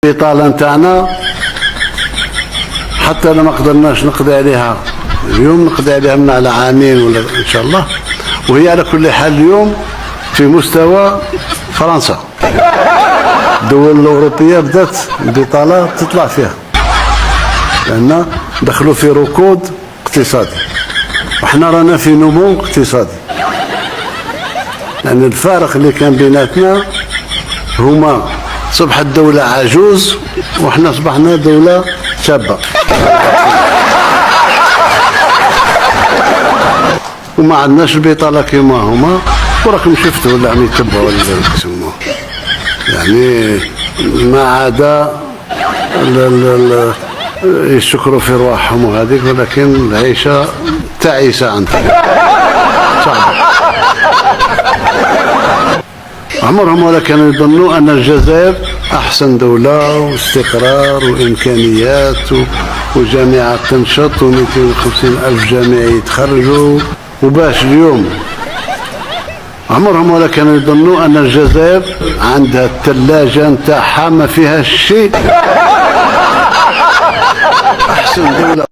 البطاله نتاعنا حتى لو ما قدرناش نقضي عليها اليوم، نقضي عليها من على عامين ولا ان شاء الله. وهي على كل حال اليوم في مستوى فرنسا. الدول الاوروبيه بدات البطاله تطلع فيها لان دخلوا في ركود اقتصادي، وحنا رانا في نمو اقتصادي. لان الفارق اللي كان بيناتنا هما صبحت دولة عجوز وحنا صبحنا دولة شابة. وما عندناش البطالة كيما هما، وراكم شفتوا اللي عم يتبعوا اللي يسموه، يعني ما عدا يشكروا في رواحهم وهذيك، ولكن العيشة تعيسة عندهم صعبة. عمرهم ولا كانوا يظنوا أن الجزائر أحسن دولة واستقرار وإمكانيات وجامعات تنشط و250 ألف جامعي يتخرجوا. وباش اليوم عمرهم ولا كانوا يظنوا أن الجزائر عندها الثلاجة نتاعها ما فيها شيء. أحسن دولة